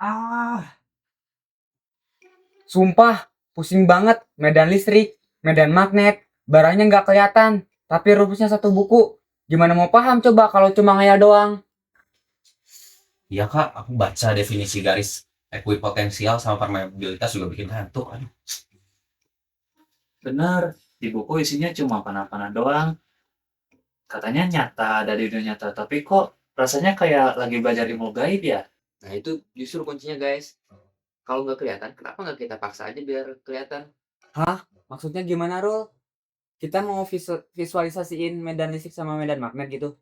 Ah, sumpah, pusing banget. Medan listrik, medan magnet, barangnya nggak kelihatan, tapi rumusnya satu buku. Gimana mau paham coba kalau cuma ngayal doang? Iya kak, aku baca definisi garis ekuipotensial sama permeabilitas juga bikin ngantuk. Aduh. Bener, di buku isinya cuma panah-panah doang. Katanya nyata dari dunia nyata, tapi kok rasanya kayak lagi belajar ilmu gaib ya? Nah itu justru kuncinya guys. Kalau nggak kelihatan, kenapa nggak kita paksa aja biar kelihatan? Hah? Maksudnya gimana, Rul? Kita mau visualisasiin medan listrik sama medan magnet gitu?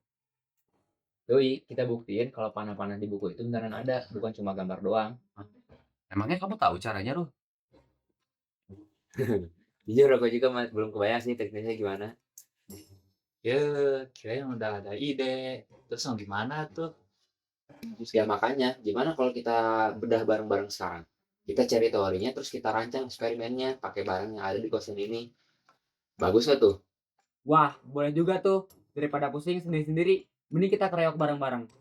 Doi, kita buktiin kalau panah-panah di buku itu beneran ada, bukan cuma gambar doang. Emangnya kamu tahu caranya, Ruh? Jujur aku juga belum kebayang sih teknisnya gimana. Ya, kirain udah ada ide. Terus mau gimana tuh? Ya makanya, gimana kalau kita bedah bareng-bareng sekarang? Kita cari teorinya, terus kita rancang eksperimennya pakai barang yang ada di kosan ini. Bagus nggak tuh? Wah, boleh juga tuh. Daripada pusing sendiri-sendiri, mending kita kereok bareng-bareng.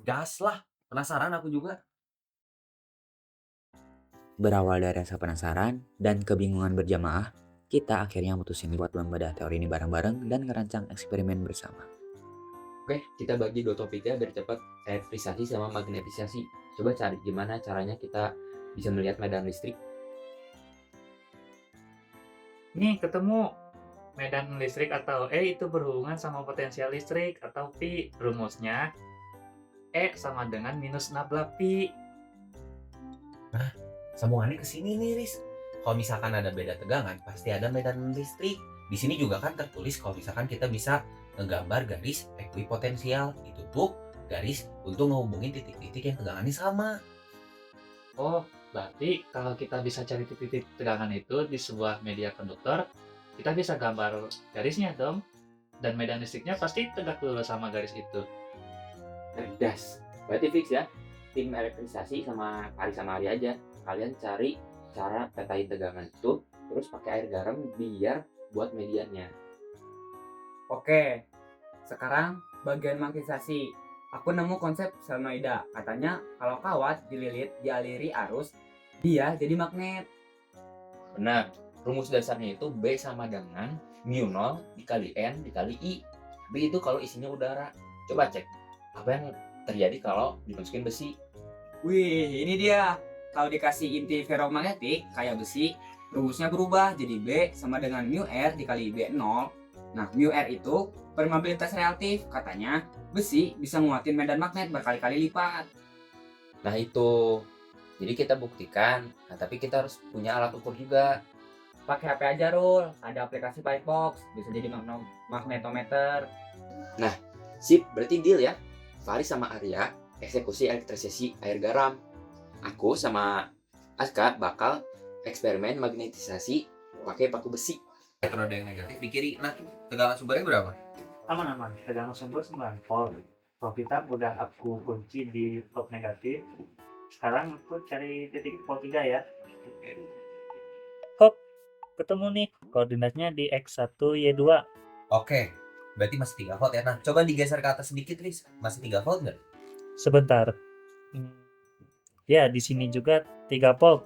Gas lah, penasaran aku juga. Berawal dari rasa penasaran dan kebingungan berjamaah, kita akhirnya mutusin buat membedah teori ini bareng-bareng dan ngerancang eksperimen bersama. Oke, kita bagi dua topiknya biar cepat, elektrisasi sama magnetisasi. Coba cari gimana caranya kita bisa melihat medan listrik. Nih ketemu medan listrik atau E itu berhubungan sama potensial listrik atau Pi. Rumusnya E sama dengan minus nabla Pi. Sambungannya ke sini nih, Riz. Kalau misalkan ada beda tegangan, pasti ada medan listrik. Di sini juga kan tertulis kalau misalkan kita bisa ngegambar garis ekuipotensial. Itu tuh garis untuk ngehubungin titik-titik yang tegangannya sama. Oh, berarti kalau kita bisa cari titik-titik tegangan itu di sebuah media konduktor, kita bisa gambar garisnya dong. Dan medan listriknya pasti tegak lurus sama garis itu. Cerdas. Berarti fix ya. Tim elektrisasi sama Ari sama Ari aja. Kalian cari cara petain tegangan itu, terus pakai air garam biar buat mediannya. Oke, sekarang bagian magnetisasi. Aku nemu konsep solenoida. Katanya kalau kawat dililit dialiri arus, dia jadi magnet. Benar. Rumus dasarnya itu B sama dengan mu 0 dikali N dikali I. B itu kalau isinya udara. Coba cek apa yang terjadi kalau dimasukin besi. Wih, ini dia. Kalau dikasih inti ferromagnetik kayak besi, rumusnya berubah jadi B sama dengan mu R dikali B0. Nah, mu R itu permeabilitas relatif. Katanya besi bisa nguatin medan magnet berkali-kali lipat. Nah itu. Jadi kita buktikan. Nah tapi kita harus punya alat ukur juga. Pakai HP aja, Rul. Ada aplikasi Firebox, bisa jadi magnetometer. Nah, sip, berarti deal ya. Faris sama Arya eksekusi elektrisasi air garam. Aku sama Aska bakal eksperimen magnetisasi pakai paku besi. Elektroda yang negatif di kiri. Nah, tegangan sumbernya berapa? Aman-aman, tegangan sumber 9 volt. Kalau kita udah aku kunci di top negatif, sekarang aku cari titik volt 3 ya. Hop, ketemu nih, koordinatnya di X1Y2. Oke, berarti masih 3 volt ya. Nah, coba digeser ke atas sedikit, Riz. Masih 3 volt nggak? Sebentar. Ya, di sini juga 3 volt.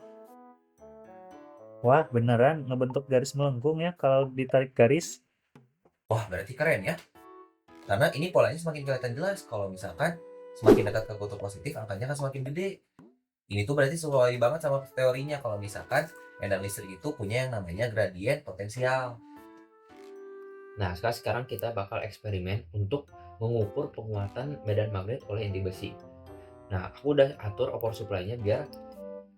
Wah, beneran ngebentuk garis melengkung ya kalau ditarik garis. Wah, berarti keren ya. Karena ini polanya semakin kelihatan jelas. Kalau misalkan semakin dekat ke kutub positif, angkanya akan semakin gede. Ini tuh berarti sesuai banget sama teorinya kalau misalkan medan listrik itu punya yang namanya gradien potensial. Nah, sekarang kita bakal eksperimen untuk mengukur penguatan medan magnet oleh inti besi. Nah, aku udah atur power supply-nya biar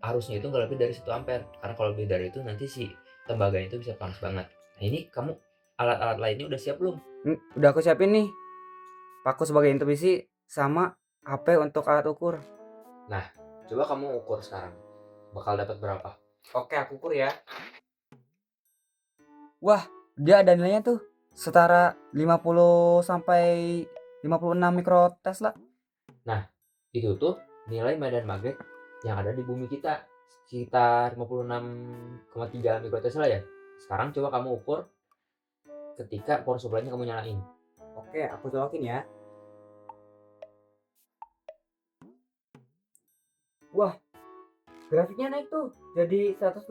arusnya itu nggak lebih dari 1 ampere. Karena kalau lebih dari itu nanti si tembaganya itu bisa panas banget. Nah, ini kamu alat-alat lainnya udah siap belum? Udah aku siapin nih. Paku sebagai intuisi sama HP untuk alat ukur. Nah, coba kamu ukur sekarang. Bakal dapat berapa? Oke, aku ukur ya. Wah, dia ada nilainya tuh. Setara 50 sampai 56 mikrotesla. Nah, itu tuh nilai medan magnet yang ada di bumi kita. Sekitar 56,3 mikrotesla ya. Sekarang coba kamu ukur ketika power supply-nya kamu nyalain. Oke, aku colokin ya. Wah, grafiknya naik tuh jadi 106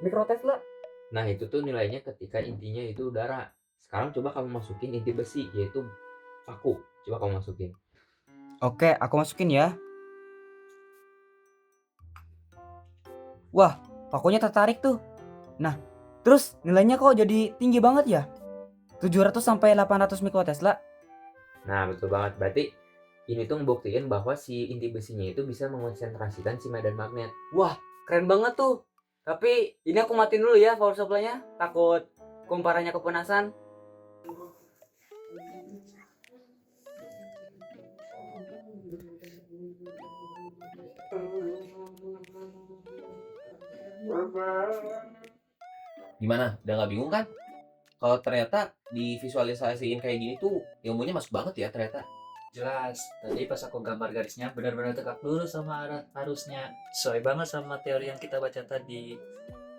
mikrotesla. Nah, itu tuh nilainya ketika intinya itu udara. Sekarang coba kamu masukin inti besi, yaitu paku. Coba kamu masukin. Oke, aku masukin ya. Wah, pakunya tertarik tuh. Nah, terus nilainya kok jadi tinggi banget ya? 700 sampai 800 mikrotesla. Nah, betul banget. Berarti ini tuh ngebuktiin bahwa si inti besinya itu bisa mengonsentrasikan si medan magnet. Wah, keren banget tuh. Tapi ini aku matiin dulu ya power supply-nya. Takut kumparannya kepanasan. Gimana? Udah nggak bingung kan? Kalau ternyata divisualisasiin kayak gini tuh ilmunya masuk banget ya ternyata. Jelas. Tadi pas aku gambar garisnya benar-benar tegak lurus sama arah arusnya. Sesuai banget sama teori yang kita baca tadi.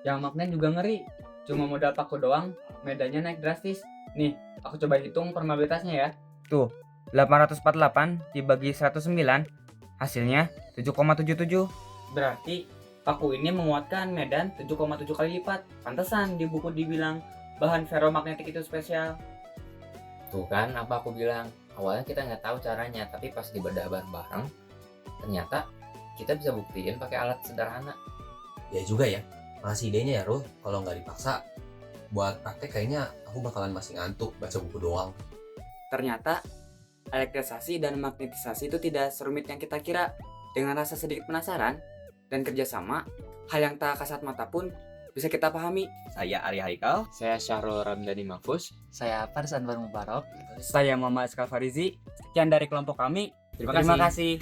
Yang magnet juga ngeri. Cuma modal paku doang, medannya naik drastis. Nih, aku coba hitung probabilitasnya ya. Tuh, 848 dibagi 109, hasilnya 7,77. Berarti paku ini menguatkan medan 7,7 kali lipat. Pantesan di buku dibilang bahan ferromagnetik itu spesial. Tuh kan apa aku bilang. Awalnya kita nggak tahu caranya, tapi pas dibedah bareng-bareng, ternyata kita bisa buktiin pakai alat sederhana. Ya juga ya. Makasih idenya ya Ruh. Kalau nggak dipaksa buat praktek kayaknya aku bakalan masih ngantuk baca buku doang. Ternyata elektrisasi dan magnetisasi itu tidak serumit yang kita kira. Dengan rasa sedikit penasaran dan kerjasama, hal yang tak kasat mata pun bisa kita pahami. Saya Arya Haikal. Saya Syahrul Ramdhani Mahfuz. Saya Faris Anwar Mubarok. Saya Muhammad Eskal Farizi. Sekian dari kelompok kami. Terima Terima kasih.